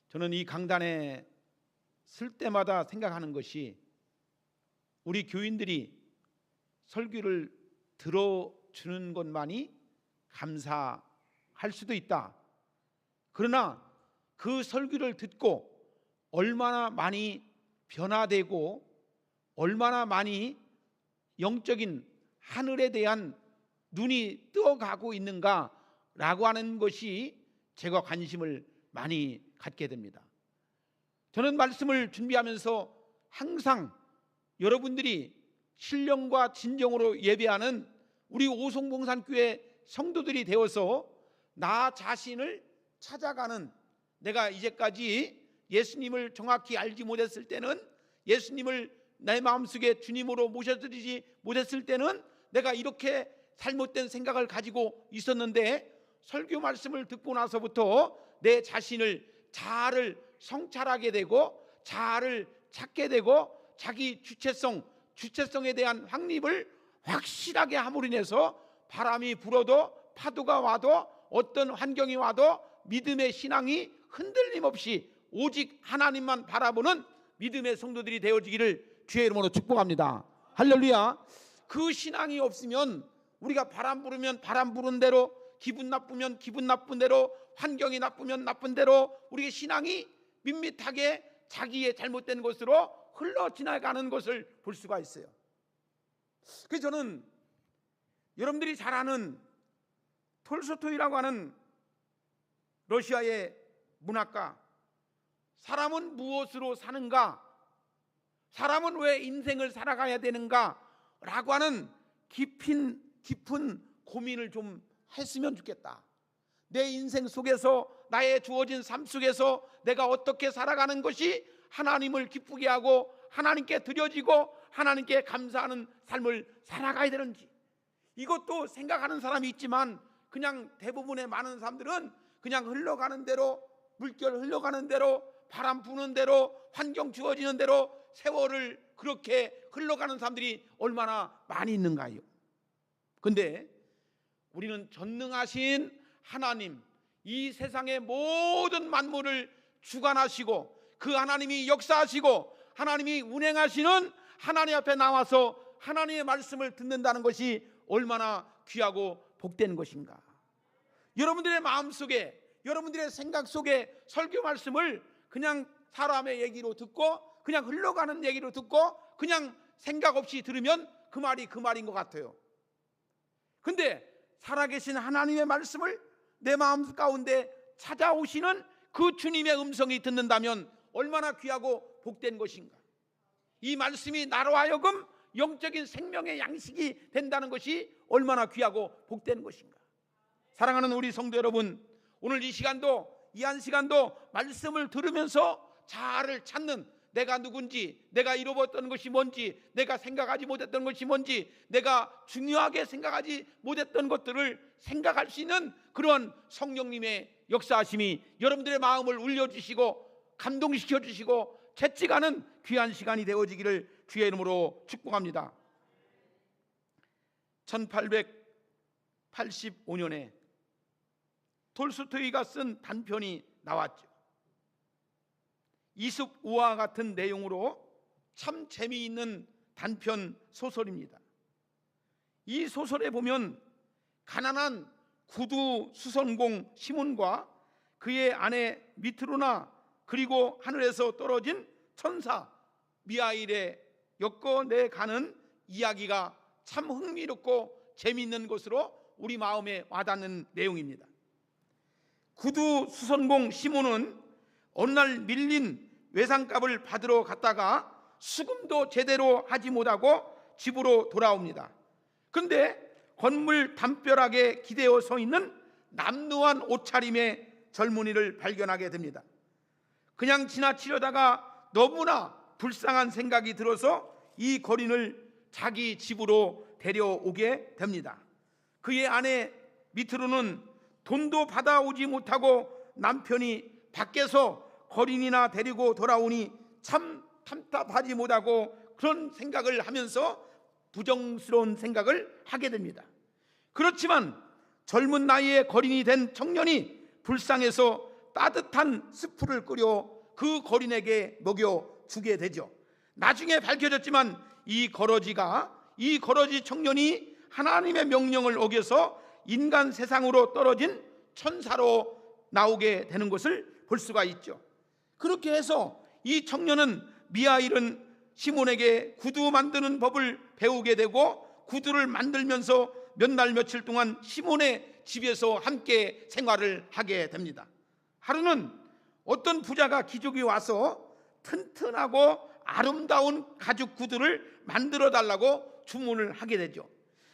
저는 이 강단에 쓸 때마다 생각하는 것이, 우리 교인들이 설교를 들어주는 것만이 감사할 수도 있다. 그러나 그 설교를 듣고 얼마나 많이 변화되고 얼마나 많이 영적인 하늘에 대한 눈이 뜨어가고 있는가라고 하는 것이 제가 관심을 많이 갖게 됩니다. 저는 말씀을 준비하면서 항상 여러분들이 신령과 진정으로 예배하는 우리 오송봉산교회 성도들이 되어서 나 자신을 찾아가는, 내가 이제까지 예수님을 정확히 알지 못했을 때는, 예수님을 내 마음속에 주님으로 모셔드리지 못했을 때는 내가 이렇게 잘못된 생각을 가지고 있었는데, 설교 말씀을 듣고 나서부터 내 자신을 자아를 성찰하게 되고 자아를 찾게 되고 자기 주체성에 대한 확립을 확실하게 함으로 인해서 바람이 불어도 파도가 와도 어떤 환경이 와도 믿음의 신앙이 흔들림 없이 오직 하나님만 바라보는 믿음의 성도들이 되어지기를 주의 이름으로 축복합니다. 할렐루야. 그 신앙이 없으면 우리가 바람 부르면 바람 부른 대로, 기분 나쁘면 기분 나쁜 대로, 환경이 나쁘면 나쁜 대로 우리의 신앙이 밋밋하게 자기의 잘못된 것으로 흘러 지나가는 것을 볼 수가 있어요. 그래서 저는 여러분들이 잘 아는 톨스토이라고 하는 러시아의 문학가, 사람은 무엇으로 사는가, 사람은 왜 인생을 살아가야 되는가 라고 하는 깊은 고민을 좀 했으면 좋겠다. 내 인생 속에서, 나의 주어진 삶 속에서 내가 어떻게 살아가는 것이 하나님을 기쁘게 하고 하나님께 드려지고 하나님께 감사하는 삶을 살아가야 되는지, 이것도 생각하는 사람이 있지만 그냥 대부분의 많은 사람들은 그냥 흘러가는 대로, 물결 흘러가는 대로, 바람 부는 대로, 환경 주어지는 대로 세월을 그렇게 흘러가는 사람들이 얼마나 많이 있는가요? 근데 우리는 전능하신 하나님, 이 세상의 모든 만물을 주관하시고 그 하나님이 역사하시고 하나님이 운행하시는 하나님 앞에 나와서 하나님의 말씀을 듣는다는 것이 얼마나 귀하고 복된 것인가. 여러분들의 마음속에, 여러분들의 생각 속에 설교 말씀을 그냥 사람의 얘기로 듣고 그냥 흘러가는 얘기로 듣고 그냥 생각 없이 들으면 그 말이 그 말인 것 같아요. 근데 살아계신 하나님의 말씀을 내 마음 가운데 찾아오시는 그 주님의 음성이 듣는다면 얼마나 귀하고 복된 것인가. 이 말씀이 나로 하여금 영적인 생명의 양식이 된다는 것이 얼마나 귀하고 복된 것인가. 사랑하는 우리 성도 여러분, 오늘 이 시간도, 이 한 시간도 말씀을 들으면서 자아를 찾는, 내가 누군지, 내가 잃어버렸던 것이 뭔지, 내가 생각하지 못했던 것이 뭔지, 내가 중요하게 생각하지 못했던 것들을 생각할 수 있는 그런 성령님의 역사하심이 여러분들의 마음을 울려주시고 감동시켜 주시고 채찍하는 귀한 시간이 되어지기를 주의 이름으로 축복합니다. 1885년에 톨스토이가 쓴 단편이 나왔죠. 이솝우화 같은 내용으로 참 재미있는 단편 소설입니다. 이 소설에 보면 가난한 구두 수선공 시몬과 그의 아내 미트로나, 그리고 하늘에서 떨어진 천사 미하일의 엮어내가는 이야기가 참 흥미롭고 재미있는 것으로 우리 마음에 와닿는 내용입니다. 구두 수선공 시몬은 어느 날 밀린 외상값을 받으러 갔다가 수금도 제대로 하지 못하고 집으로 돌아옵니다. 그런데 건물 담벼락에 기대어 서 있는 남루한 옷차림의 젊은이를 발견하게 됩니다. 그냥 지나치려다가 너무나 불쌍한 생각이 들어서 이 거린을 자기 집으로 데려오게 됩니다. 그의 아내 미트로는 돈도 받아오지 못하고 남편이 밖에서 거린이나 데리고 돌아오니 참 답답하지 못하고 그런 생각을 하면서 부정스러운 생각을 하게 됩니다. 그렇지만 젊은 나이에 거린이 된 청년이 불쌍해서 따뜻한 스프를 끓여 그 거린에게 먹여 주게 되죠. 나중에 밝혀졌지만 이 거러지 청년이 하나님의 명령을 어겨서 인간 세상으로 떨어진 천사로 나오게 되는 것을 볼 수가 있죠. 그렇게 해서 이 청년은 미하일은 시몬에게 구두 만드는 법을 배우게 되고 구두를 만들면서 몇 날 며칠 동안 시몬의 집에서 함께 생활을 하게 됩니다. 하루는 어떤 부자가 귀족이 와서 튼튼하고 아름다운 가죽 구두를 만들어 달라고 주문을 하게 되죠.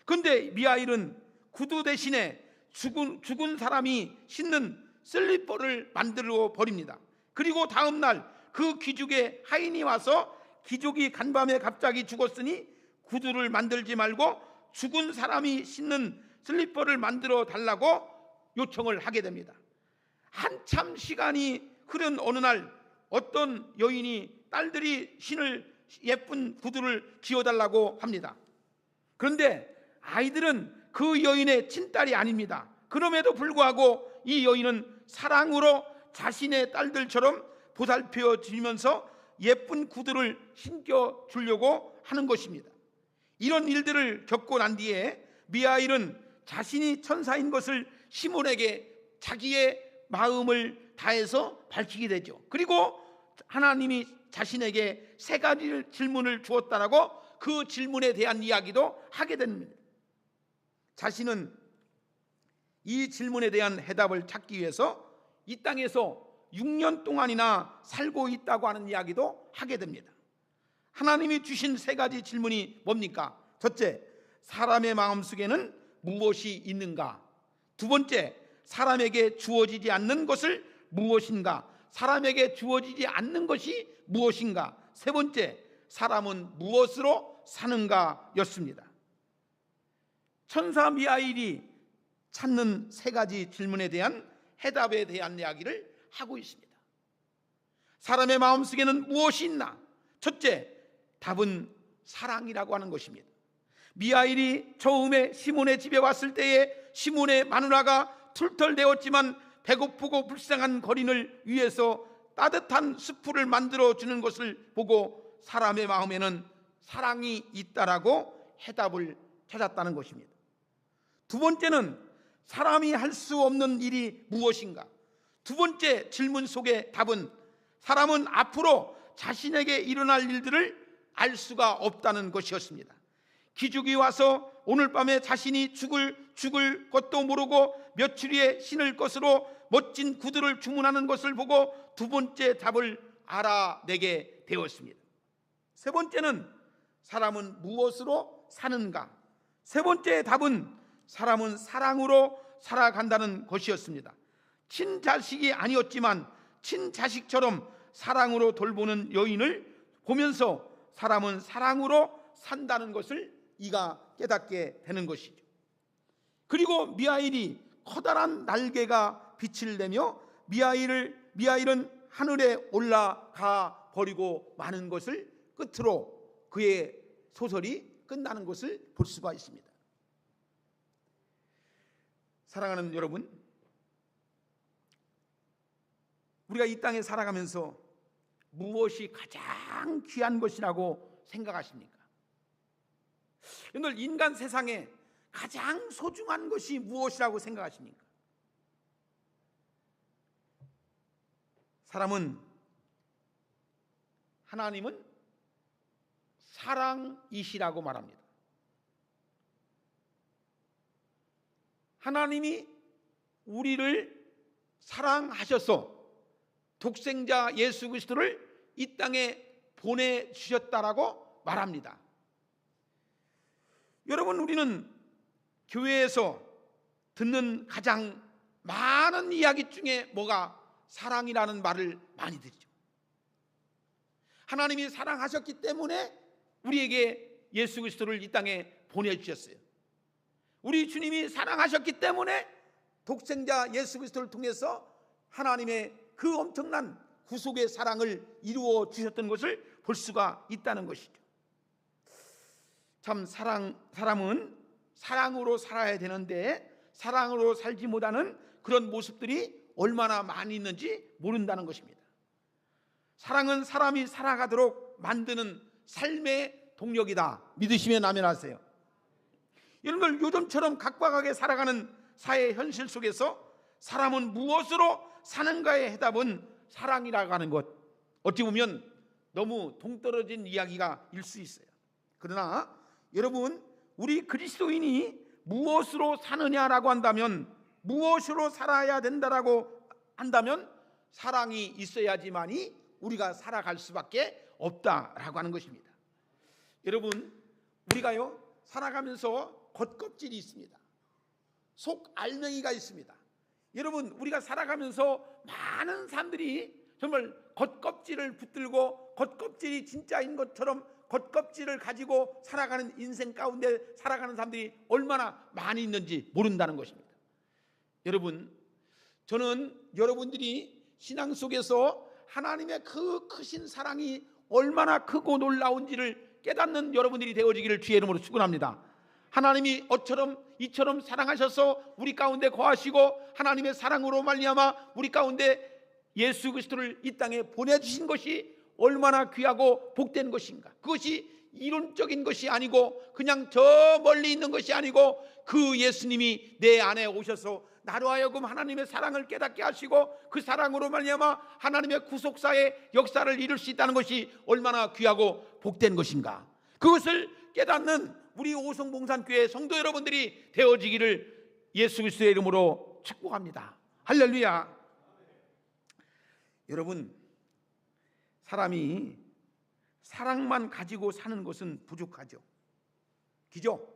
그런데 미하일은 구두 대신에 죽은 사람이 신는 슬리퍼를 만들어 버립니다. 그리고 다음 날 그 귀족의 하인이 와서 귀족이 간밤에 갑자기 죽었으니 구두를 만들지 말고 죽은 사람이 신는 슬리퍼를 만들어 달라고 요청을 하게 됩니다. 한참 시간이 흐른 어느 날 어떤 여인이 딸들이 신을 예쁜 구두를 지어달라고 합니다. 그런데 아이들은 그 여인의 친딸이 아닙니다. 그럼에도 불구하고 이 여인은 사랑으로 자신의 딸들처럼 보살펴 주면서 예쁜 구두를 신겨 주려고 하는 것입니다. 이런 일들을 겪고 난 뒤에 미하일은 자신이 천사인 것을 시몬에게 자기의 마음을 다해서 밝히게 되죠. 그리고 하나님이 자신에게 3가지 질문을 주었다라고 그 질문에 대한 이야기도 하게 됩니다. 자신은 이 질문에 대한 해답을 찾기 위해서 이 땅에서 6년 동안이나 살고 있다고 하는 이야기도 하게 됩니다. 하나님이 주신 3가지 질문이 뭡니까? 첫째, 사람의 마음속에는 무엇이 있는가? 두 번째, 사람에게 주어지지 않는 것을 무엇인가? 사람에게 주어지지 않는 것이 무엇인가? 세 번째, 사람은 무엇으로 사는가? 였습니다. 천사 미하일이 찾는 3가지 질문에 대한 해답에 대한 이야기를 하고 있습니다. 사람의 마음속에는 무엇이 있나? 첫째, 답은 사랑이라고 하는 것입니다. 미하일이 처음에 시몬의 집에 왔을 때에 시몬의 마누라가 툴툴대었지만 배고프고 불쌍한 거린을 위해서 따뜻한 수프를 만들어 주는 것을 보고 사람의 마음에는 사랑이 있다라고 해답을 찾았다는 것입니다. 두 번째는 사람이 할 수 없는 일이 무엇인가? 두 번째 질문 속의 답은 사람은 앞으로 자신에게 일어날 일들을 알 수가 없다는 것이었습니다. 귀족이 와서 오늘 밤에 자신이 죽을 것도 모르고 며칠 후에 신을 것으로 멋진 구두를 주문하는 것을 보고 두 번째 답을 알아내게 되었습니다. 세 번째는 사람은 무엇으로 사는가? 세 번째 답은 사람은 사랑으로 살아간다는 것이었습니다. 친자식이 아니었지만 친자식처럼 사랑으로 돌보는 여인을 보면서 사람은 사랑으로 산다는 것을 이가 깨닫게 되는 것이죠. 그리고 미하일이 커다란 날개가 빛을 내며 미하일은 하늘에 올라가 버리고 마는 것을 끝으로 그의 소설이 끝나는 것을 볼 수가 있습니다. 사랑하는 여러분, 우리가 이 땅에 살아가면서 무엇이 가장 귀한 것이라고 생각하십니까? 여러분들 인간 세상에 가장 소중한 것이 무엇이라고 생각하십니까? 하나님은 사랑이시라고 말합니다. 하나님이 우리를 사랑하셔서 독생자 예수 그리스도를 이 땅에 보내주셨다라고 말합니다. 여러분, 우리는 교회에서 듣는 가장 많은 이야기 중에 뭐가 사랑이라는 말을 많이 듣죠. 하나님이 사랑하셨기 때문에 우리에게 예수 그리스도를 이 땅에 보내주셨어요. 우리 주님이 사랑하셨기 때문에 독생자 예수 그리스도를 통해서 하나님의 그 엄청난 구속의 사랑을 이루어 주셨던 것을 볼 수가 있다는 것이죠. 참 사람은 사랑으로 살아야 되는데 사랑으로 살지 못하는 그런 모습들이 얼마나 많이 있는지 모른다는 것입니다. 사랑은 사람이 살아가도록 만드는 삶의 동력이다. 믿으시면 아멘하세요. 여러분들, 요즘처럼 각박하게 살아가는 사회 현실 속에서 사람은 무엇으로 사는가의 해답은 사랑이라고 하는 것, 어찌 보면 너무 동떨어진 이야기가 일 수 있어요. 그러나 여러분, 우리 그리스도인이 무엇으로 사느냐라고 한다면, 무엇으로 살아야 된다라고 한다면 사랑이 있어야지만이 우리가 살아갈 수밖에 없다라고 하는 것입니다. 여러분, 우리가요 살아가면서 겉껍질이 있습니다. 속 알맹이가 있습니다. 여러분, 우리가 살아가면서 많은 사람들이 정말 겉껍질을 붙들고 겉껍질이 진짜인 것처럼 겉껍질을 가지고 살아가는 인생 가운데 살아가는 사람들이 얼마나 많이 있는지 모른다는 것입니다. 여러분, 저는 여러분들이 신앙 속에서 하나님의 그 크신 사랑이 얼마나 크고 놀라운지를 깨닫는 여러분들이 되어지기를 주의 이름으로 축원합니다. 하나님이 이처럼 사랑하셔서 우리 가운데 거하시고 하나님의 사랑으로 말미암아 우리 가운데 예수 그리스도를 이 땅에 보내주신 것이 얼마나 귀하고 복된 것인가. 그것이 이론적인 것이 아니고 그냥 저 멀리 있는 것이 아니고 그 예수님이 내 안에 오셔서 나로 하여금 하나님의 사랑을 깨닫게 하시고 그 사랑으로 말미암아 하나님의 구속사의 역사를 이룰 수 있다는 것이 얼마나 귀하고 복된 것인가. 그것을 깨닫는 우리 오송봉산교회 성도 여러분들이 되어지기를 예수 그리스도의 이름으로 축복합니다. 할렐루야. 여러분, 사람이 사랑만 가지고 사는 것은 부족하죠. 그죠?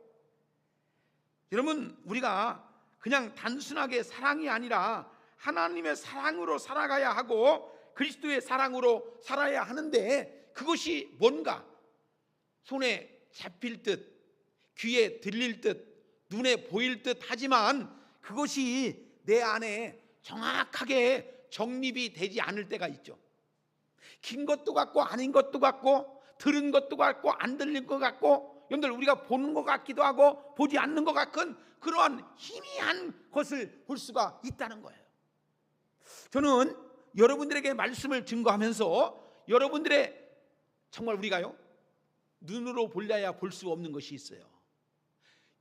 여러분, 우리가 그냥 단순하게 사랑이 아니라 하나님의 사랑으로 살아가야 하고 그리스도의 사랑으로 살아야 하는데, 그것이 뭔가 손에 잡힐 듯, 귀에 들릴 듯, 눈에 보일 듯 하지만 그것이 내 안에 정확하게 정립이 되지 않을 때가 있죠. 긴 것도 같고 아닌 것도 같고, 들은 것도 같고 안 들린 것 같고, 여러분들 우리가 보는 것 같기도 하고 보지 않는 것 같은 그러한 희미한 것을 볼 수가 있다는 거예요. 저는 여러분들에게 말씀을 증거하면서 여러분들의 정말 우리가요 눈으로 볼래야 볼 수 없는 것이 있어요.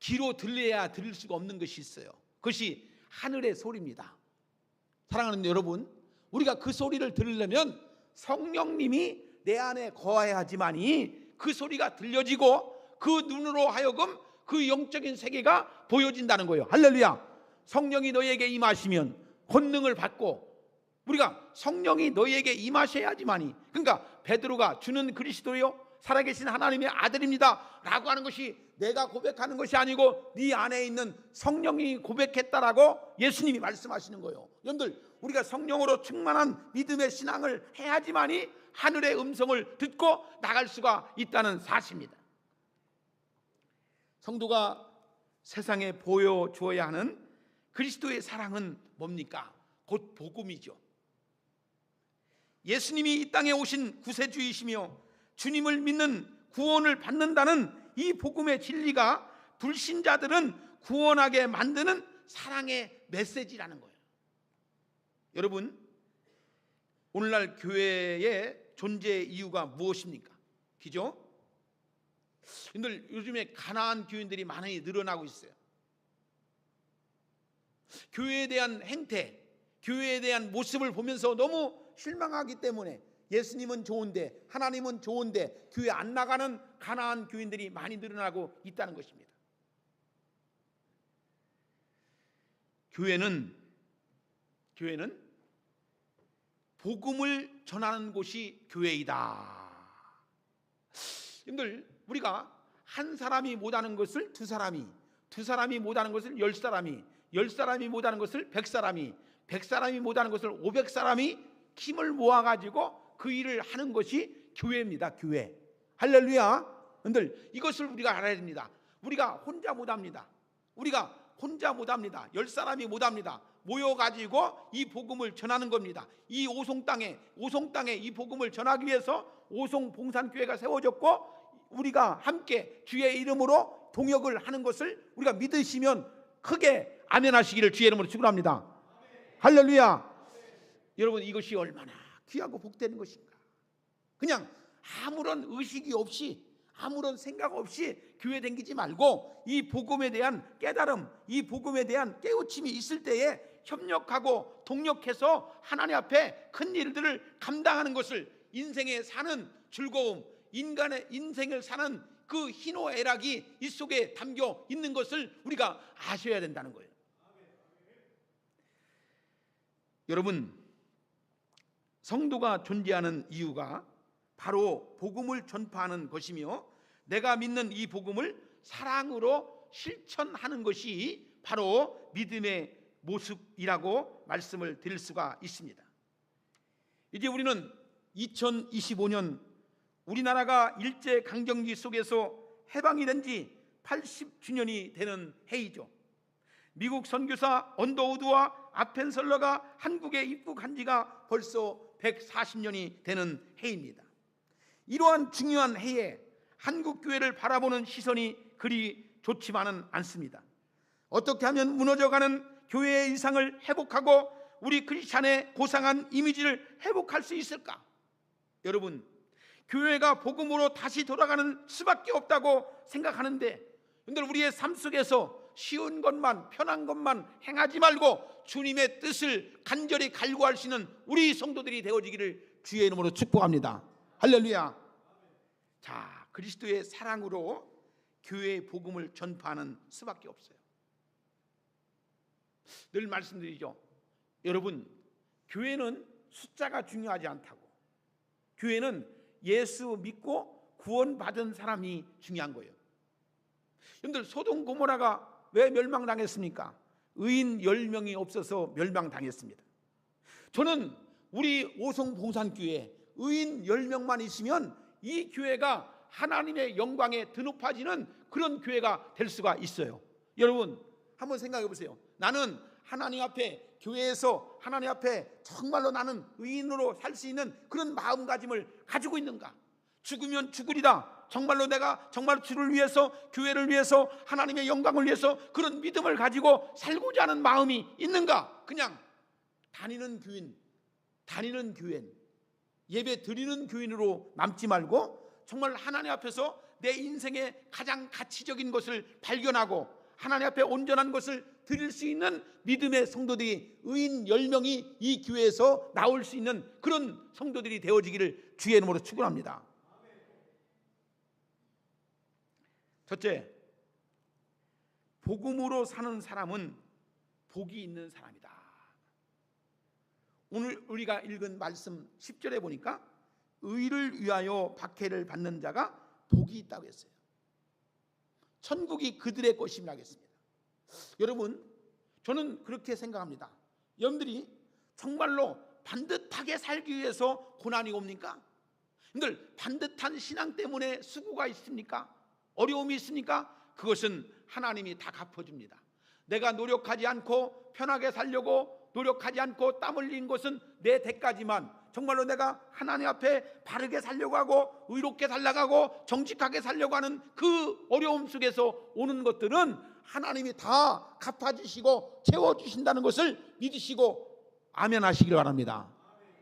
귀로 들려야 들을 수가 없는 것이 있어요. 그것이 하늘의 소리입니다. 사랑하는 여러분, 우리가 그 소리를 들으려면 성령님이 내 안에 거해야지만이 그 소리가 들려지고 그 눈으로 하여금 그 영적인 세계가 보여진다는 거예요. 할렐루야. 성령이 너희에게 임하시면 권능을 받고, 우리가 성령이 너희에게 임하셔야지만이, 그러니까 베드로가 주는 그리스도요 살아계신 하나님의 아들입니다 라고 하는 것이 내가 고백하는 것이 아니고 네 안에 있는 성령이 고백했다라고 예수님이 말씀하시는 거예요. 여러분들, 우리가 성령으로 충만한 믿음의 신앙을 해야지만이 하늘의 음성을 듣고 나갈 수가 있다는 사실입니다. 성도가 세상에 보여주어야 하는 그리스도의 사랑은 뭡니까? 곧 복음이죠. 예수님이 이 땅에 오신 구세주이시며 주님을 믿는 구원을 받는다는 이 복음의 진리가 불신자들은 구원하게 만드는 사랑의 메시지라는 거예요. 여러분, 오늘날 교회의 존재 이유가 무엇입니까? 그죠? 여러분들, 요즘에 가난한 교인들이 많이 늘어나고 있어요. 교회에 대한 행태, 교회에 대한 모습을 보면서 너무 실망하기 때문에 예수님은 좋은데, 하나님은 좋은데 교회 안 나가는 가난한 교인들이 많이 늘어나고 있다는 것입니다. 교회는 복음을 전하는 곳이 교회이다. 여러분들, 우리가 한 사람이 못하는 것을 두 사람이, 두 사람이 못하는 것을 10사람이, 10사람이 못하는 것을 100사람이, 100사람이 못하는 것을 500사람이 힘을 모아가지고 그 일을 하는 것이 교회입니다. 교회. 할렐루야. 여러분들, 이것을 우리가 알아야 됩니다. 우리가 혼자 못합니다. 우리가 혼자 못합니다. 10사람이 못합니다. 모여가지고 이 복음을 전하는 겁니다. 이 오송 땅에 이 복음을 전하기 위해서 오송 봉산교회가 세워졌고, 우리가 함께 주의 이름으로 동역을 하는 것을 우리가 믿으시면 크게 아멘하시기를 주의 이름으로 축원합니다. 할렐루야. 여러분, 이것이 얼마나 귀하고 복되는 것인가. 그냥 아무런 의식이 없이, 아무런 생각 없이 교회 다니지 말고 이 복음에 대한 깨달음, 이 복음에 대한 깨우침이 있을 때에 협력하고 동력해서 하나님 앞에 큰 일들을 감당하는 것을, 인생에 사는 즐거움, 인간의 인생을 사는 그 희노애락이 이 속에 담겨 있는 것을 우리가 아셔야 된다는 거예요. 여러분, 성도가 존재하는 이유가 바로 복음을 전파하는 것이며, 내가 믿는 이 복음을 사랑으로 실천하는 것이 바로 믿음의 모습이라고 말씀을 드릴 수가 있습니다. 이제 우리는 2025년 우리나라가 일제강점기 속에서 해방이 된 지 80주년이 되는 해이죠. 미국 선교사 언더우드와 아펜설러가 한국에 입국한 지가 벌써 140년이 되는 해입니다. 이러한 중요한 해에 한국 교회를 바라보는 시선이 그리 좋지만은 않습니다. 어떻게 하면 무너져가는 교회의 이상을 회복하고 우리 크리스찬의 고상한 이미지를 회복할 수 있을까? 여러분, 교회가 복음으로 다시 돌아가는 수밖에 없다고 생각하는데, 여러분들, 우리의 삶 속에서 쉬운 것만, 편한 것만 행하지 말고 주님의 뜻을 간절히 갈구할 수 있는 우리 성도들이 되어지기를 주의 이름으로 축복합니다. 할렐루야. 자, 그리스도의 사랑으로 교회의 복음을 전파하는 수밖에 없어요. 늘 말씀드리죠. 여러분, 교회는 숫자가 중요하지 않다고. 교회는 예수 믿고 구원받은 사람이 중요한 거예요. 여러분들, 소돔 고모라가 왜 멸망당했습니까? 의인 10명이 없어서 멸망당했습니다. 저는 우리 오송봉산교회 의인 10명만 있으면 이 교회가 하나님의 영광에 드높아지는 그런 교회가 될 수가 있어요. 여러분, 한번 생각해 보세요. 나는 하나님 앞에, 교회에서 하나님 앞에 정말로 나는 의인으로 살 수 있는 그런 마음가짐을 가지고 있는가? 죽으면 죽으리다, 정말로 내가 정말 주를 위해서, 교회를 위해서, 하나님의 영광을 위해서 그런 믿음을 가지고 살고자 하는 마음이 있는가? 그냥 다니는 교인, 예배 드리는 교인으로 남지 말고 정말 하나님 앞에서 내 인생의 가장 가치적인 것을 발견하고 하나님 앞에 온전한 것을 드릴 수 있는 믿음의 성도들이, 의인 10명이 이 교회에서 나올 수 있는 그런 성도들이 되어지기를 주의 이름으로 축원합니다. 첫째, 복음으로 사는 사람은 복이 있는 사람이다. 오늘 우리가 읽은 말씀 10절에 보니까 의를 위하여 박해를 받는 자가 복이 있다고 했어요. 천국이 그들의 것임이라 하겠습니다. 여러분, 저는 그렇게 생각합니다. 여러분들이 정말로 반듯하게 살기 위해서 고난이 옵니까? 여러분들, 반듯한 신앙 때문에 수고가 있습니까? 어려움이 있습니까? 그것은 하나님이 다 갚아줍니다. 내가 노력하지 않고 편하게 살려고 노력하지 않고 땀 흘린 것은 내 대가지만, 정말로 내가 하나님 앞에 바르게 살려고 하고 의롭게 살려가고 정직하게 살려고 하는 그 어려움 속에서 오는 것들은 하나님이 다 갚아주시고 채워주신다는 것을 믿으시고 아멘 하시길 바랍니다.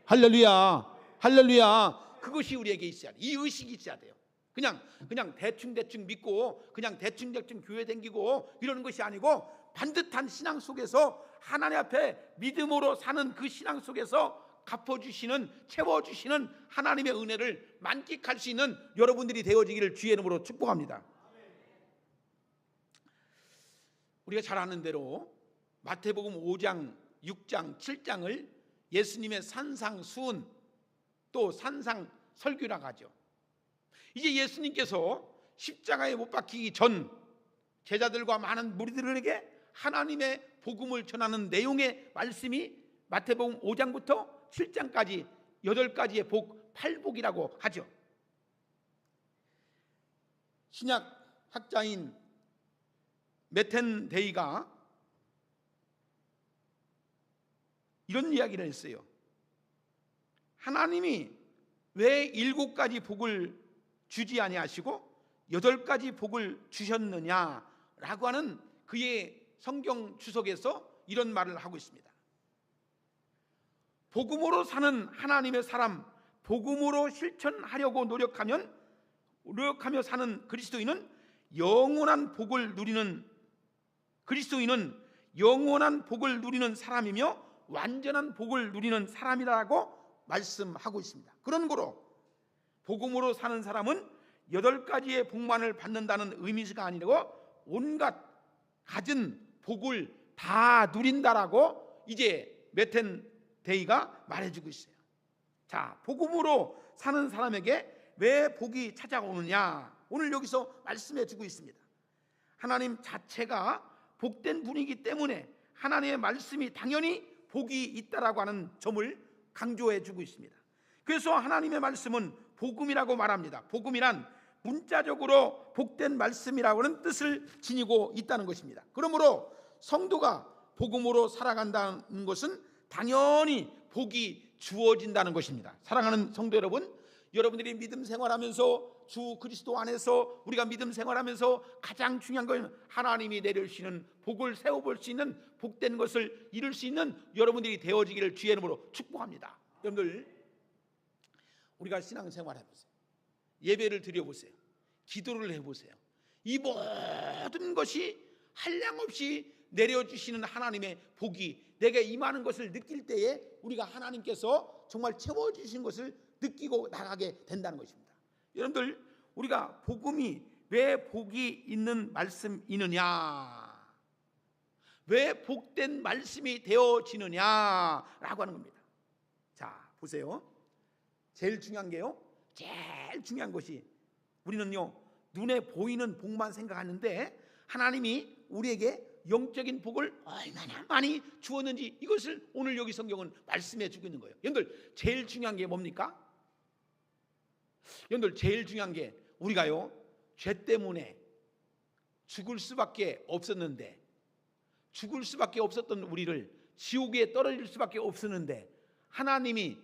할렐루야, 할렐루야. 그것이 우리에게 있어야 돼요. 이 의식이 있어야 돼요. 그냥 대충 믿고 그냥 대충 교회 다니고 이러는 것이 아니고, 반듯한 신앙 속에서 하나님 앞에 믿음으로 사는 그 신앙 속에서 갚아주시는, 채워주시는 하나님의 은혜를 만끽할 수 있는 여러분들이 되어지기를 주의 이름으로 축복합니다. 우리가 잘 아는 대로 마태복음 5장, 6장, 7장을 예수님의 산상수훈, 또 산상설교라고 하죠. 이제 예수님께서 십자가에 못 박히기 전 제자들과 많은 무리들에게 하나님의 복음을 전하는 내용의 말씀이 마태복음 5장부터 7장까지 8가지의 복, 8복이라고 하죠. 신약 학자인 메텐 데이가 이런 이야기를 했어요. 하나님이 왜 7가지 복을 주지 아니하시고 8가지 복을 주셨느냐라고 하는 그의 성경 주석에서 이런 말을 하고 있습니다. 복음으로 사는 하나님의 사람, 복음으로 실천하려고 노력하며 사는 그리스도인은 영원한 복을 누리는 사람이며 완전한 복을 누리는 사람이라고 말씀하고 있습니다. 그런 거로 복음으로 사는 사람은 8가지의 복만을 받는다는 의미가 아니고 온갖 가진 복을 다 누린다라고 이제 메텐 데이가 말해주고 있어요. 자, 복음으로 사는 사람에게 왜 복이 찾아오느냐, 오늘 여기서 말씀해주고 있습니다. 하나님 자체가 복된 분이기 때문에 하나님의 말씀이 당연히 복이 있다라고 하는 점을 강조해주고 있습니다. 그래서 하나님의 말씀은 복음이라고 말합니다. 복음이란 문자적으로 복된 말씀이라고 하는 뜻을 지니고 있다는 것입니다. 그러므로 성도가 복음으로 살아간다는 것은 당연히 복이 주어진다는 것입니다. 사랑하는 성도 여러분, 여러분들이 믿음 생활하면서 주 그리스도 안에서 우리가 믿음 생활하면서 가장 중요한 건 하나님이 내려주시는 복을 세워볼 수 있는 복된 것을 이룰 수 있는 여러분들이 되어지기를 주의 이름으로 축복합니다. 여러분들, 우리가 신앙생활 해보세요. 예배를 드려보세요. 기도를 해보세요. 이 모든 것이 한량없이 내려주시는 하나님의 복이 내게 임하는 것을 느낄 때에 우리가 하나님께서 정말 채워주신 것을 느끼고 나가게 된다는 것입니다. 여러분들, 우리가 복음이 왜 복이 있는 말씀이느냐, 왜 복된 말씀이 되어지느냐라고 하는 겁니다. 자, 보세요. 제일 중요한 것이 우리는요, 눈에 보이는 복만 생각하는데 하나님이 우리에게 영적인 복을 얼마나 많이 주었는지 이것을 오늘 여기 성경은 말씀해 주고 있는 거예요. 여러분들, 제일 중요한 게 뭡니까? 여러분들, 제일 중요한 게 우리가요, 죄 때문에 죽을 수밖에 없었는데, 죽을 수밖에 없었던 우리를 지옥에 떨어질 수밖에 없었는데 하나님이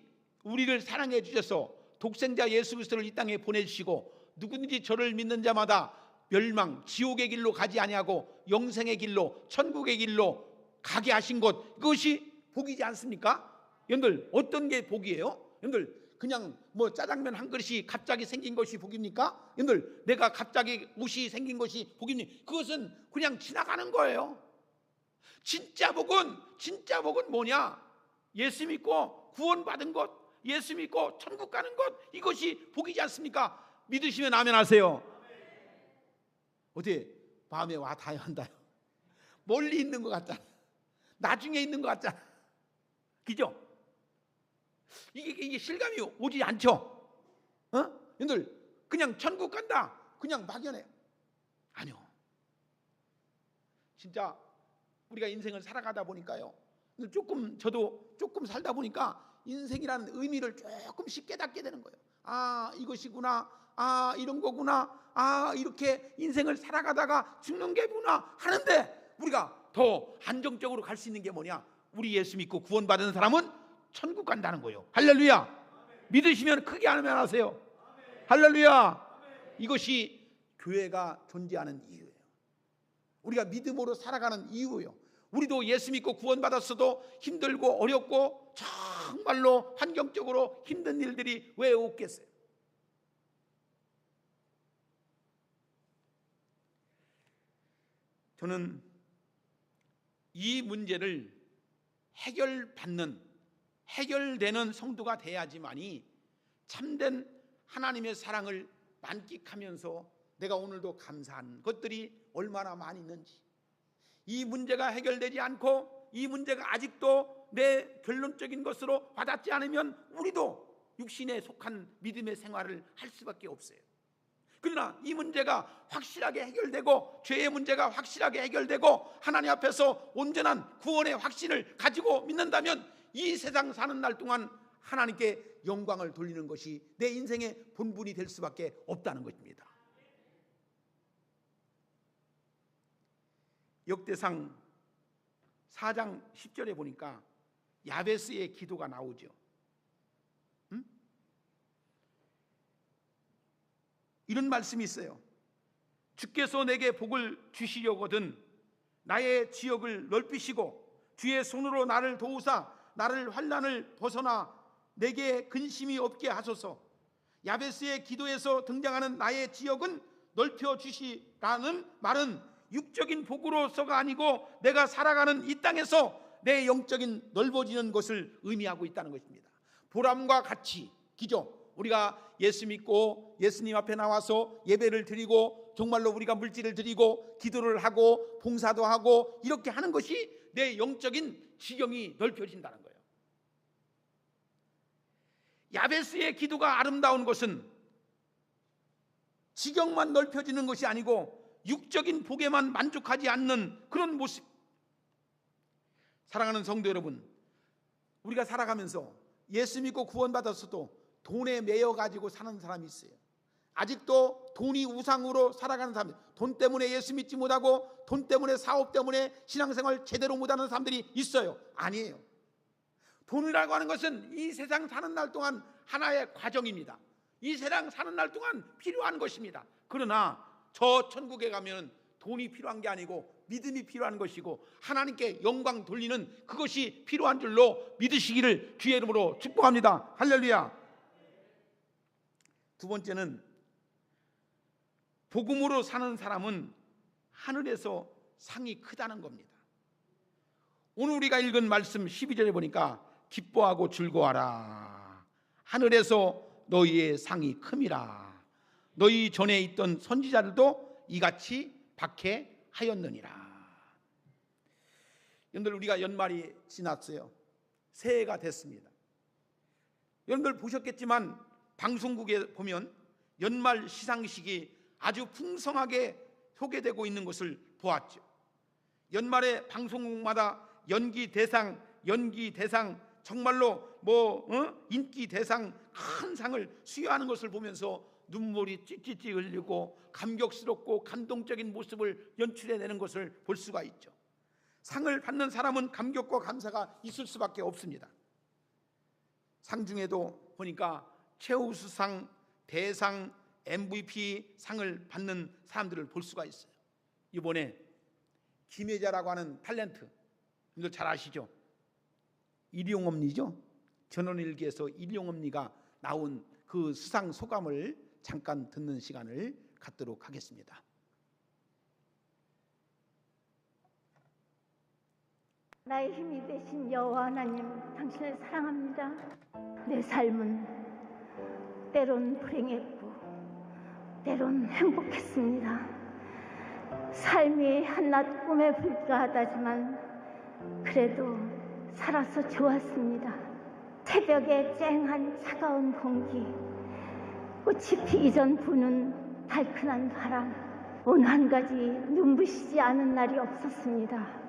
우리를 사랑해 주셔서 독생자 예수 그리스도를 이 땅에 보내주시고 누구든지 저를 믿는 자마다 멸망, 지옥의 길로 가지 아니하고 영생의 길로, 천국의 길로 가게 하신 것, 그것이 복이지 않습니까? 여러분들, 어떤 게 복이에요? 여러분들, 그냥 뭐 짜장면 한 그릇이 갑자기 생긴 것이 복입니까? 여러분들, 내가 갑자기 옷이 생긴 것이 복입니까? 그것은 그냥 지나가는 거예요. 진짜 복은 뭐냐? 예수 믿고 구원받은 것, 예수 믿고 천국 가는 것, 이것이 복이지 않습니까? 믿으시면 아멘 하세요. 어디 마음에 와 닿아야 한다요. 멀리 있는 것 같잖아. 나중에 있는 것 같잖아. 그죠? 이게 실감이 오지 않죠? 여러분들, 그냥 천국 간다, 그냥 막연해. 아니요. 진짜 우리가 인생을 살아가다 보니까요, 저도 조금 살다 보니까 인생이라는 의미를 조금씩 깨닫게 되는 거예요. 아, 이것이구나, 아, 이런 거구나, 아, 이렇게 인생을 살아가다가 죽는 게구나 하는데, 우리가 더 안정적으로 갈 수 있는 게 뭐냐? 우리 예수 믿고 구원받은 사람은 천국 간다는 거예요. 할렐루야. 믿으시면 크게 아멘 하세요. 할렐루야. 이것이 교회가 존재하는 이유예요. 우리가 믿음으로 살아가는 이유예요. 우리도 예수 믿고 구원받았어도 힘들고 어렵고 정말로 환경적으로 힘든 일들이 왜 없겠어요? 저는 이 문제를 해결되는 성도가 돼야지만이 참된 하나님의 사랑을 만끽하면서 내가 오늘도 감사한 것들이 얼마나 많이 있는지, 이 문제가 해결되지 않고 이 문제가 아직도 내 결론적인 것으로 와닿지 않으면 우리도 육신에 속한 믿음의 생활을 할 수밖에 없어요. 그러나 이 문제가 확실하게 해결되고 죄의 문제가 확실하게 해결되고 하나님 앞에서 온전한 구원의 확신을 가지고 믿는다면 이 세상 사는 날 동안 하나님께 영광을 돌리는 것이 내 인생의 본분이 될 수밖에 없다는 것입니다. 역대상 4장 10절에 보니까 야베스의 기도가 나오죠. 이런 말씀이 있어요. 주께서 내게 복을 주시려거든 나의 지역을 넓히시고 주의 손으로 나를 도우사 나를 환난을 벗어나 내게 근심이 없게 하소서. 야베스의 기도에서 등장하는 나의 지역은 넓혀주시라는 말은 육적인 복으로서가 아니고 내가 살아가는 이 땅에서 내 영적인 넓어지는 것을 의미하고 있다는 것입니다. 보람과 같이 기죠. 우리가 예수 믿고 예수님 앞에 나와서 예배를 드리고 정말로 우리가 물질을 드리고 기도를 하고 봉사도 하고 이렇게 하는 것이 내 영적인 지경이 넓혀진다는 거예요. 야베스의 기도가 아름다운 것은 지경만 넓혀지는 것이 아니고 육적인 복에만 만족하지 않는 그런 모습. 사랑하는 성도 여러분, 우리가 살아가면서 예수 믿고 구원받았어도 돈에 매여 가지고 사는 사람이 있어요. 아직도 돈이 우상으로 살아가는 사람들, 돈 때문에 예수 믿지 못하고 돈 때문에 사업 때문에 신앙생활 제대로 못하는 사람들이 있어요. 아니에요. 돈이라고 하는 것은 이 세상 사는 날 동안 하나의 과정입니다. 이 세상 사는 날 동안 필요한 것입니다. 그러나 저 천국에 가면 돈이 필요한 게 아니고 믿음이 필요한 것이고 하나님께 영광 돌리는 그것이 필요한 줄로 믿으시기를 주의 이름으로 축복합니다. 할렐루야. 두 번째는 복음으로 사는 사람은 하늘에서 상이 크다는 겁니다. 오늘 우리가 읽은 말씀 12절에 보니까 기뻐하고 즐거워하라. 하늘에서 너희의 상이 큼이라. 너희 전에 있던 선지자들도 이같이 박해하였느니라. 여러분들, 우리가 연말이 지났어요. 새해가 됐습니다. 여러분들 보셨겠지만 방송국에 보면 연말 시상식이 아주 풍성하게 소개되고 있는 것을 보았죠. 연말에 방송국마다 연기 대상 정말로 인기 대상 큰 상을 수여하는 것을 보면서 눈물이 찌찌찌 흘리고 감격스럽고 감동적인 모습을 연출해내는 것을 볼 수가 있죠. 상을 받는 사람은 감격과 감사가 있을 수밖에 없습니다. 상 중에도 보니까 최우수상, 대상, MVP 상을 받는 사람들을 볼 수가 있어요. 이번에 김혜자라고 하는 탤런트, 여러분들 잘 아시죠? 일용엄니죠? 전원일기에서 일용엄니가 나온 그 수상 소감을 잠깐 듣는 시간을 갖도록 하겠습니다. 나의 힘이 되신 여호와 하나님, 당신을 사랑합니다. 내 삶은 때론 불행했고 때론 행복했습니다. 삶이 한낱 꿈에 불과하다지만 그래도 살아서 좋았습니다. 새벽에 쨍한 차가운 공기, 꽃이 피기 전 부는 달큰한 바람, 온 한 가지 눈부시지 않은 날이 없었습니다.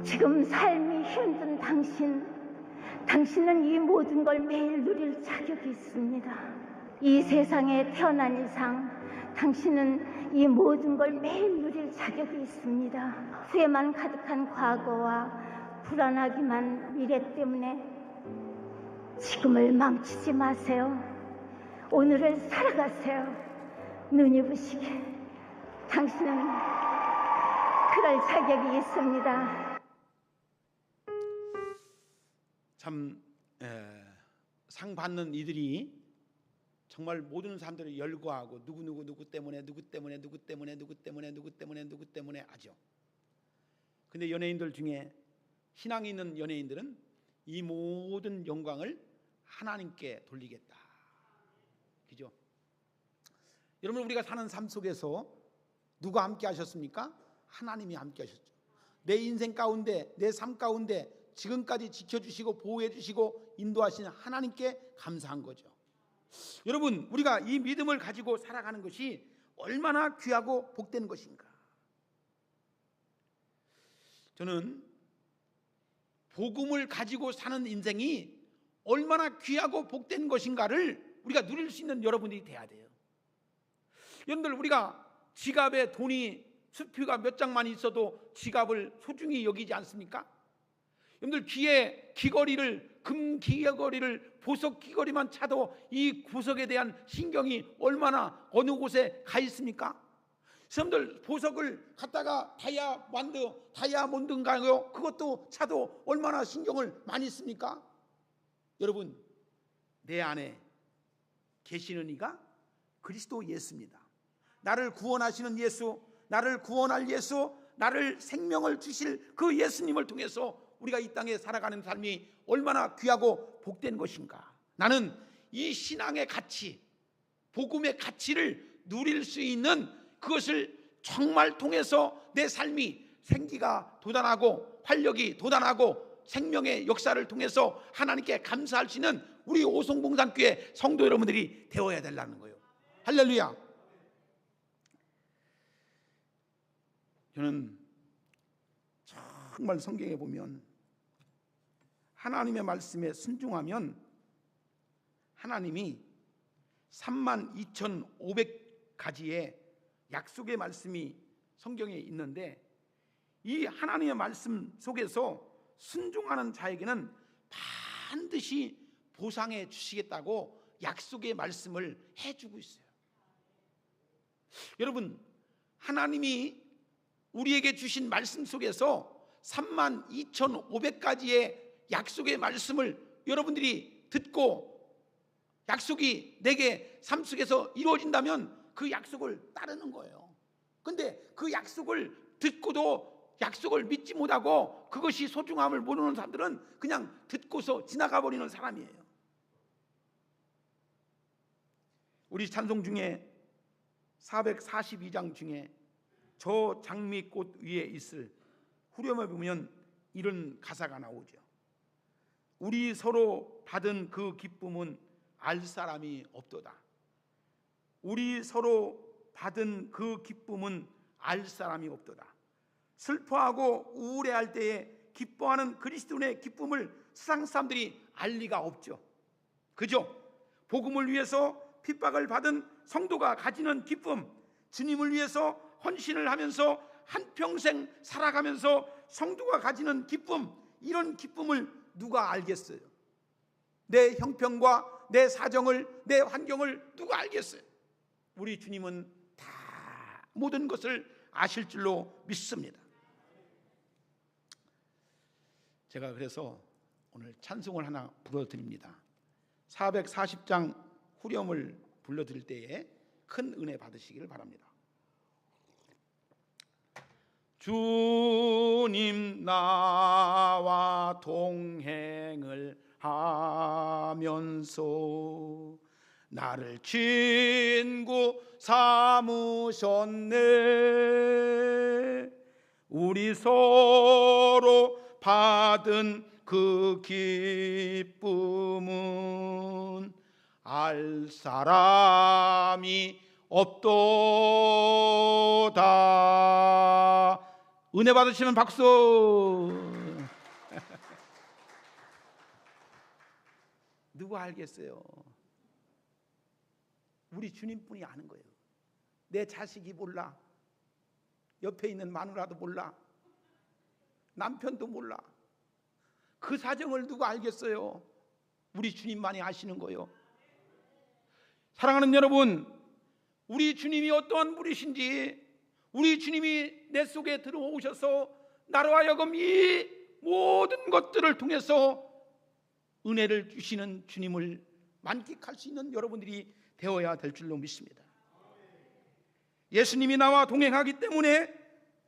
지금 삶이 힘든 당신은 이 모든 걸 매일 누릴 자격이 있습니다. 이 세상에 태어난 이상 당신은 이 모든 걸 매일 누릴 자격이 있습니다. 후회만 가득한 과거와 불안하기만 미래 때문에 지금을 망치지 마세요. 오늘을 살아가세요. 눈이 부시게 당신은 그럴 자격이 있습니다. 참 상 받는 이들이 정말 모든 사람들을 열거하고 누구 때문에 하죠. 근데 연예인들 중에 신앙이 있는 연예인들은 이 모든 영광을 하나님께 돌리겠다. 그죠? 여러분, 우리가 사는 삶 속에서 누가 함께 하셨습니까? 하나님이 함께 하셨죠. 내 인생 가운데, 내 삶 가운데 지금까지 지켜주시고 보호해주시고 인도하시는 하나님께 감사한 거죠. 여러분, 우리가 이 믿음을 가지고 살아가는 것이 얼마나 귀하고 복된 것인가. 저는 복음을 가지고 사는 인생이 얼마나 귀하고 복된 것인가를 우리가 누릴 수 있는 여러분들이 돼야 돼요. 여러분들, 우리가 지갑에 돈이 수표가 몇 장만 있어도 지갑을 소중히 여기지 않습니까? 여러분들, 귀에 귀걸이를, 금 귀걸이를, 보석 귀걸이만 차도 이 보석에 대한 신경이 얼마나 어느 곳에 가 있습니까? 여러분들 보석을 갖다가 다이아몬드인가요? 그것도 차도 얼마나 신경을 많이 씁니까? 여러분, 내 안에 계시는 이가 그리스도 예수입니다. 나를 구원하시는 예수, 나를 구원할 예수, 나를 생명을 주실 그 예수님을 통해서 우리가 이 땅에 살아가는 삶이 얼마나 귀하고 복된 것인가. 나는 이 신앙의 가치, 복음의 가치를 누릴 수 있는 그것을 정말 통해서 내 삶이 생기가 돋아나고 활력이 돋아나고 생명의 역사를 통해서 하나님께 감사할 수 있는 우리 오송봉산교회 성도 여러분들이 되어야 된다는 거예요. 할렐루야. 저는 정말 성경에 보면 하나님의 말씀에 순종하면 하나님이 32,500가지의 약속의 말씀이 성경에 있는데, 이 하나님의 말씀 속에서 순종하는 자에게는 반드시 보상해 주시겠다고 약속의 말씀을 해주고 있어요. 여러분, 하나님이 우리에게 주신 말씀 속에서 32,500가지의 약속의 말씀을 여러분들이 듣고 약속이 내게 삶 속에서 이루어진다면 그 약속을 따르는 거예요. 근데 그 약속을 듣고도 약속을 믿지 못하고 그것이 소중함을 모르는 사람들은 그냥 듣고서 지나가 버리는 사람이에요. 우리 찬송 중에 442장 중에 저 장미꽃 위에 있을 후렴에 보면 이런 가사가 나오죠. 우리 서로 받은 그 기쁨은 알 사람이 없도다. 우리 서로 받은 그 기쁨은 알 사람이 없도다. 슬퍼하고 우울해할 때에 기뻐하는 그리스도인의 기쁨을 세상 사람들이 알 리가 없죠. 그죠? 복음을 위해서 핍박을 받은 성도가 가지는 기쁨, 주님을 위해서 헌신을 하면서 한평생 살아가면서 성도가 가지는 기쁨, 이런 기쁨을 누가 알겠어요? 내 형편과 내 사정을, 내 환경을 누가 알겠어요? 우리 주님은 다 모든 것을 아실 줄로 믿습니다. 제가 그래서 오늘 찬송을 하나 불러드립니다. 440장 후렴을 불러드릴 때에 큰 은혜 받으시기를 바랍니다. 주님 나와 동행을 하면서 나를 친구 삼으셨네. 우리 서로 받은 그 기쁨은 알 사람이 없도다. 은혜 받으시면 박수. 누가 알겠어요? 우리 주님뿐이 아는 거예요. 내 자식이 몰라, 옆에 있는 마누라도 몰라, 남편도 몰라. 그 사정을 누가 알겠어요? 우리 주님만이 아시는 거예요. 사랑하는 여러분, 우리 주님이 어떠한 분이신지, 우리 주님이 내 속에 들어오셔서 나로 하여금 이 모든 것들을 통해서 은혜를 주시는 주님을 만끽할 수 있는 여러분들이 되어야 될 줄로 믿습니다. 예수님이 나와 동행하기 때문에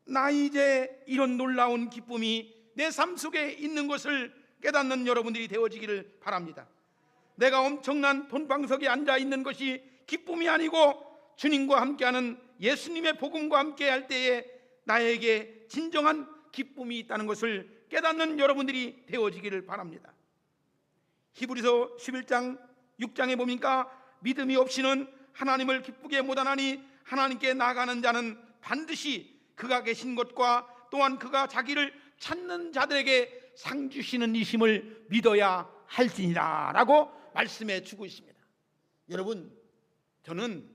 나 이제 이런 놀라운 기쁨이 내 삶 속에 있는 것을 깨닫는 여러분들이 되어지기를 바랍니다. 내가 엄청난 돈방석에 앉아 있는 것이 기쁨이 아니고 주님과 함께하는 예수님의 복음과 함께할 때에 나에게 진정한 기쁨이 있다는 것을 깨닫는 여러분들이 되어지기를 바랍니다. 히브리서 11장 6장에 보니까 믿음이 없이는 하나님을 기쁘게 못하나니 하나님께 나아가는 자는 반드시 그가 계신 것과 또한 그가 자기를 찾는 자들에게 상 주시는 이심을 믿어야 할지니라 라고 말씀해 주고 있습니다. 여러분, 저는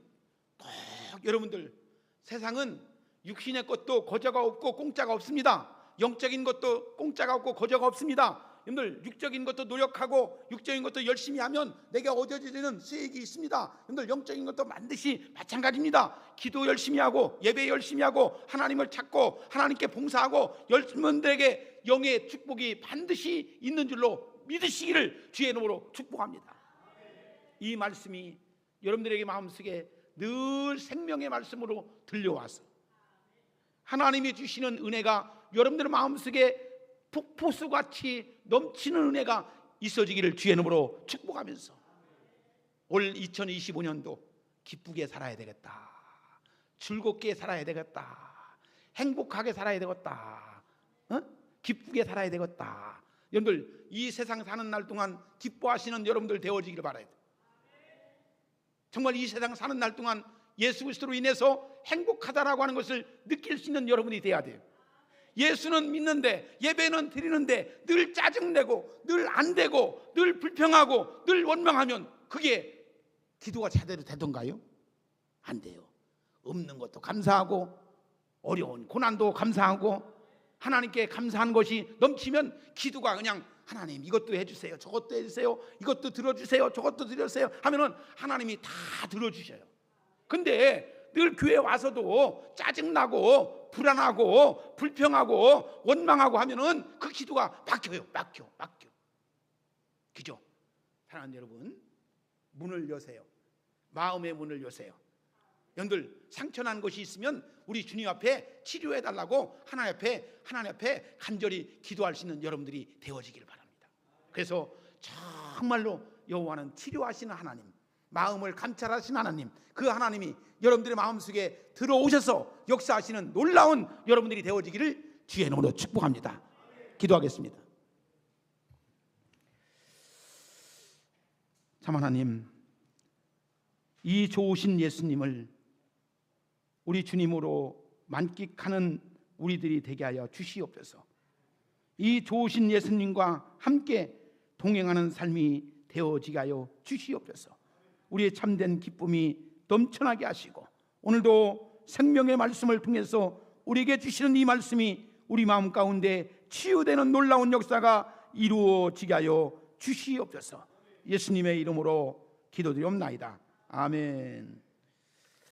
꼭 여러분들, 세상은 육신의 것도 거저가 없고 공짜가 없습니다. 영적인 것도 공짜가 없고 거저가 없습니다. 여러분들 육적인 것도 노력하고 육적인 것도 열심히 하면 내게 얻어지는 수익이 있습니다. 여러분들 영적인 것도 반드시 마찬가지입니다. 기도 열심히 하고 예배 열심히 하고 하나님을 찾고 하나님께 봉사하고 여러분들에게 영의 축복이 반드시 있는 줄로 믿으시기를 주의 이름으로 축복합니다. 이 말씀이 여러분들에게 마음속에 늘 생명의 말씀으로 들려와서 하나님이 주시는 은혜가 여러분들의 마음속에 폭포수같이 넘치는 은혜가 있어지기를 주의 이름으로 축복하면서 올 2025년도 기쁘게 살아야 되겠다, 즐겁게 살아야 되겠다, 행복하게 살아야 되겠다, 기쁘게 살아야 되겠다. 여러분들 이 세상 사는 날 동안 기뻐하시는 여러분들 되어지기를 바라야 돼요. 정말 이 세상 사는 날 동안 예수 그리스도로 인해서 행복하다라고 하는 것을 느낄 수 있는 여러분이 돼야 돼요. 예수는 믿는데 예배는 드리는데 늘 짜증내고 늘 안되고 늘 불평하고 늘 원망하면 그게 기도가 제대로 되던가요? 안 돼요. 없는 것도 감사하고 어려운 고난도 감사하고 하나님께 감사한 것이 넘치면 기도가 그냥 하나님 이것도 해주세요, 저것도 해주세요, 이것도 들어주세요, 저것도 들어주세요 하면은 하나님이 다 들어주셔요. 근데 늘 교회 와서도 짜증나고 불안하고 불평하고 원망하고 하면은 그 기도가 막혀. 그죠? 사랑하는 여러분, 문을 여세요. 마음의 문을 여세요. 여러분들 상처난 것이 있으면 우리 주님 앞에 치료해 달라고 하나님 앞에 간절히 기도할 수 있는 여러분들이 되어지길 바랍니다. 그래서 정말로 여호와는 치료하시는 하나님, 마음을 감찰하시는 하나님, 그 하나님이 여러분들의 마음속에 들어오셔서 역사하시는 놀라운 여러분들이 되어지기를 주의 이름으로 축복합니다. 기도하겠습니다. 참 하나님, 이 좋으신 예수님을 우리 주님으로 만끽하는 우리들이 되게 하여 주시옵소서. 이 좋으신 예수님과 함께 동행하는 삶이 되어지게 하여 주시옵소서. 우리의 참된 기쁨이 넘쳐나게 하시고 오늘도 생명의 말씀을 통해서 우리에게 주시는 이 말씀이 우리 마음 가운데 치유되는 놀라운 역사가 이루어지게 하여 주시옵소서. 예수님의 이름으로 기도드리옵나이다. 아멘.